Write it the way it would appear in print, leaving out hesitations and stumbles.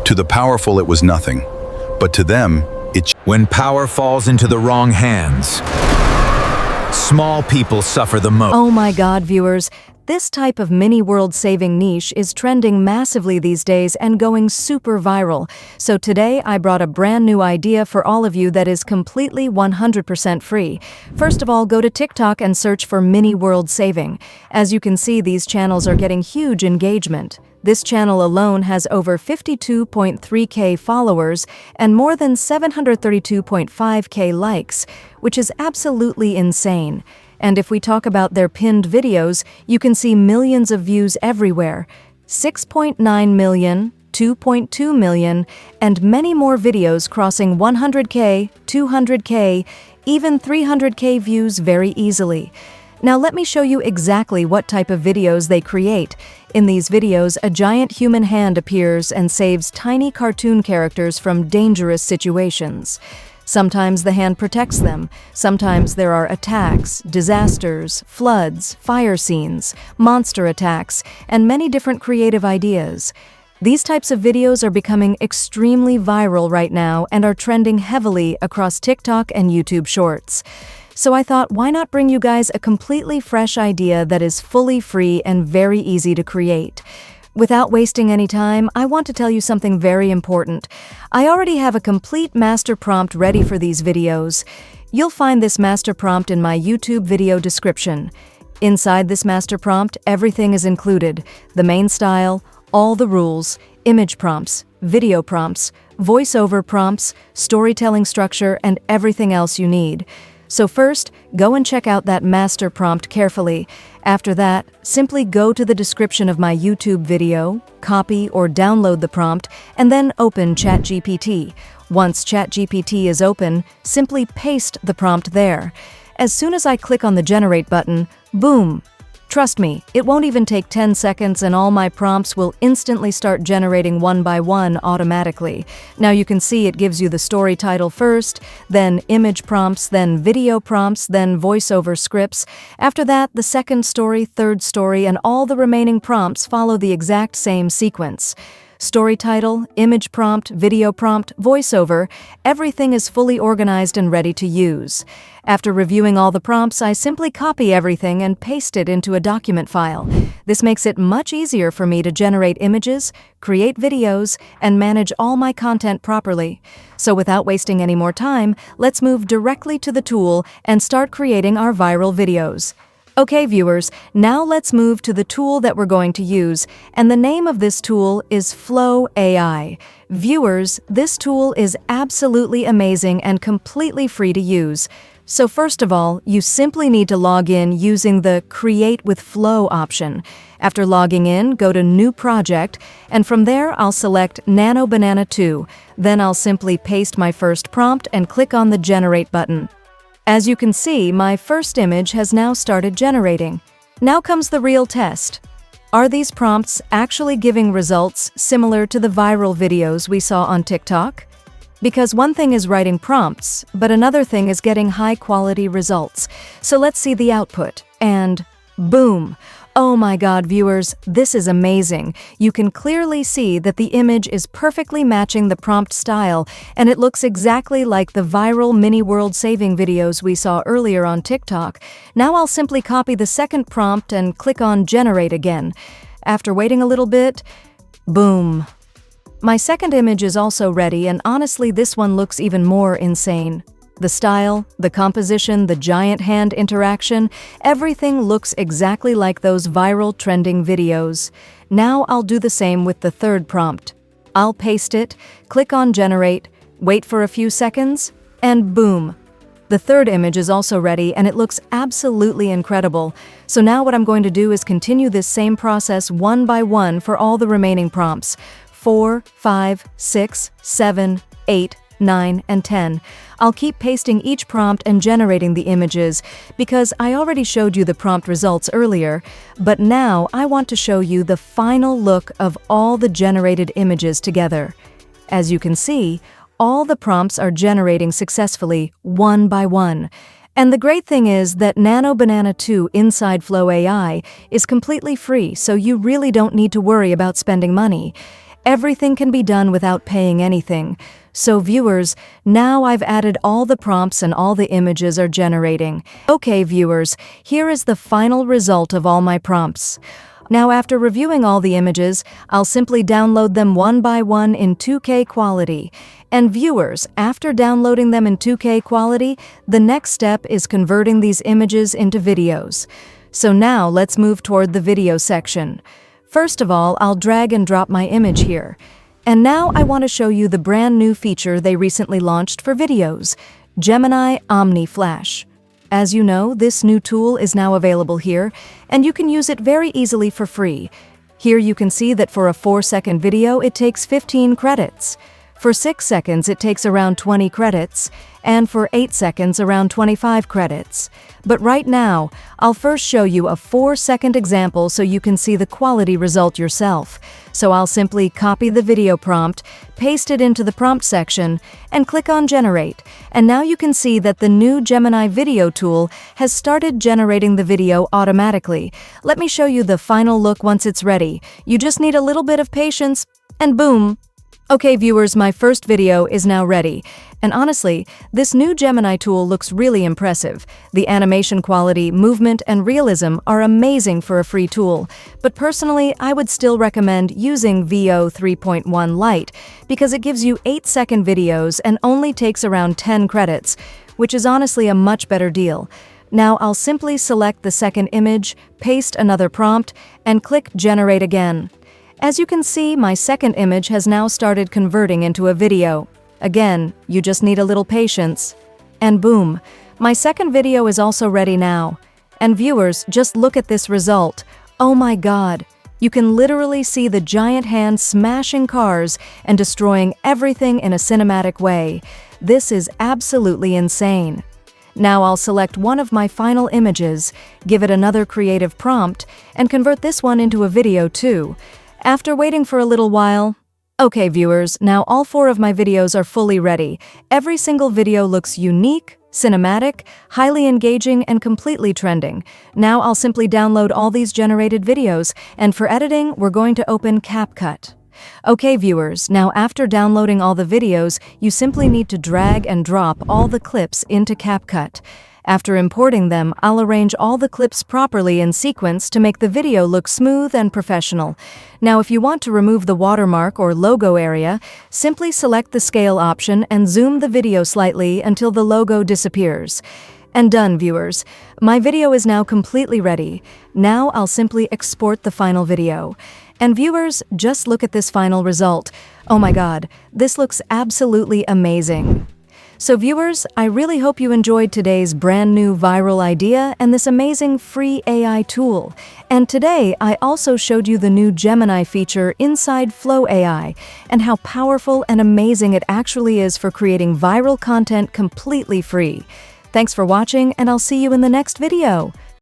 To the powerful, it was nothing. But to them, When power falls into the wrong hands, small people suffer the most. Oh my God, viewers, this type of mini world-saving niche is trending massively these days and going super viral. So today I brought a brand new idea for all of you that is completely 100% free. First of all, go to TikTok and search for mini world saving. As you can see, these channels are getting huge engagement. This channel alone has over 52.3K followers and more than 732.5K likes, which is absolutely insane. And if we talk about their pinned videos, you can see millions of views everywhere. 6.9 million, 2.2 million, and many more videos crossing 100K, 200K, even 300K views very easily. Now let me show you exactly what type of videos they create. In these videos, a giant human hand appears and saves tiny cartoon characters from dangerous situations. Sometimes the hand protects them. Sometimes there are attacks, disasters, floods, fire scenes, monster attacks, and many different creative ideas. These types of videos are becoming extremely viral right now and are trending heavily across TikTok and YouTube Shorts. So I thought, why not bring you guys a completely fresh idea that is fully free and very easy to create? Without wasting any time, I want to tell you something very important. I already have a complete master prompt ready for these videos. You'll find this master prompt in my YouTube video description. Inside this master prompt, everything is included: the main style, all the rules, image prompts, video prompts, voiceover prompts, storytelling structure, and everything else you need. So first, go and check out that master prompt carefully. After that, simply go to the description of my YouTube video, copy or download the prompt, and then open ChatGPT. Once ChatGPT is open, simply paste the prompt there. As soon as I click on the generate button, boom! Trust me, it won't even take 10 seconds and all my prompts will instantly start generating one by one automatically. Now you can see it gives you the story title first, then image prompts, then video prompts, then voiceover scripts. After that, the second story, third story, and all the remaining prompts follow the exact same sequence. Story title, image prompt, video prompt, voiceover, everything is fully organized and ready to use. After reviewing all the prompts, I simply copy everything and paste it into a document file. This makes it much easier for me to generate images, create videos, and manage all my content properly. So without wasting any more time, let's move directly to the tool and start creating our viral videos. Okay, viewers, now let's move to the tool that we're going to use, and the name of this tool is Flow AI. Viewers, this tool is absolutely amazing and completely free to use. So first of all, you simply need to log in using the Create with Flow option. After logging in, go to New Project, and from there I'll select Nano Banana 2. Then I'll simply paste my first prompt and click on the Generate button. As you can see, my first image has now started generating. Now comes the real test. Are these prompts actually giving results similar to the viral videos we saw on TikTok? Because one thing is writing prompts, but another thing is getting high-quality results. So let's see the output. And boom! Oh my God, viewers, this is amazing. You can clearly see that the image is perfectly matching the prompt style, and it looks exactly like the viral mini world-saving videos we saw earlier on TikTok. Now I'll simply copy the second prompt and click on Generate again. After waiting a little bit, boom. My second image is also ready, and honestly, this one looks even more insane. The style, the composition, the giant hand interaction, everything looks exactly like those viral trending videos. Now I'll do the same with the third prompt. I'll paste it, click on Generate, wait for a few seconds, and boom! The third image is also ready and it looks absolutely incredible. So now what I'm going to do is continue this same process one by one for all the remaining prompts. 4, 5, 6, 7, 8, 9, and 10. I'll keep pasting each prompt and generating the images because I already showed you the prompt results earlier, but now I want to show you the final look of all the generated images together. As you can see, all the prompts are generating successfully one by one. And the great thing is that Nano Banana 2 inside Flow AI is completely free, so you really don't need to worry about spending money. Everything can be done without paying anything. So viewers, now I've added all the prompts and all the images are generating. Okay viewers, here is the final result of all my prompts. Now after reviewing all the images, I'll simply download them one by one in 2K quality. And viewers, after downloading them in 2K quality, the next step is converting these images into videos. So now let's move toward the video section. First of all, I'll drag and drop my image here. And now I want to show you the brand new feature they recently launched for videos, Gemini Omni Flash. As you know, this new tool is now available here, and you can use it very easily for free. Here you can see that for a 4-second video, it takes 15 credits. For 6 seconds, it takes around 20 credits, and for 8 seconds, around 25 credits. But right now, I'll first show you a 4-second example so you can see the quality result yourself. So I'll simply copy the video prompt, paste it into the prompt section, and click on Generate. And now you can see that the new Gemini video tool has started generating the video automatically. Let me show you the final look once it's ready. You just need a little bit of patience, and boom! Okay viewers, my first video is now ready. And honestly, this new Gemini tool looks really impressive. The animation quality, movement, and realism are amazing for a free tool. But personally, I would still recommend using VO 3.1 Lite because it gives you 8-second videos and only takes around 10 credits, which is honestly a much better deal. Now I'll simply select the second image, paste another prompt, and click Generate again. As you can see, my second image has now started converting into a video. Again, you just need a little patience. And boom, my second video is also ready now. And viewers, just look at this result. Oh my god, you can literally see the giant hand smashing cars and destroying everything in a cinematic way. This is absolutely insane. Now I'll select one of my final images, give it another creative prompt, and convert this one into a video too. After waiting for a little while, okay viewers, now all 4 of my videos are fully ready. Every single video looks unique, cinematic, highly engaging, and completely trending. Now I'll simply download all these generated videos, and for editing, we're going to open CapCut. Okay viewers, now after downloading all the videos, you simply need to drag and drop all the clips into CapCut. After importing them, I'll arrange all the clips properly in sequence to make the video look smooth and professional. Now, if you want to remove the watermark or logo area, simply select the scale option and zoom the video slightly until the logo disappears. And done, viewers. My video is now completely ready. Now I'll simply export the final video. And viewers, just look at this final result. Oh my god, this looks absolutely amazing. So viewers, I really hope you enjoyed today's brand new viral idea and this amazing free AI tool. And today, I also showed you the new Gemini feature inside Flow AI and how powerful and amazing it actually is for creating viral content completely free. Thanks for watching, and I'll see you in the next video.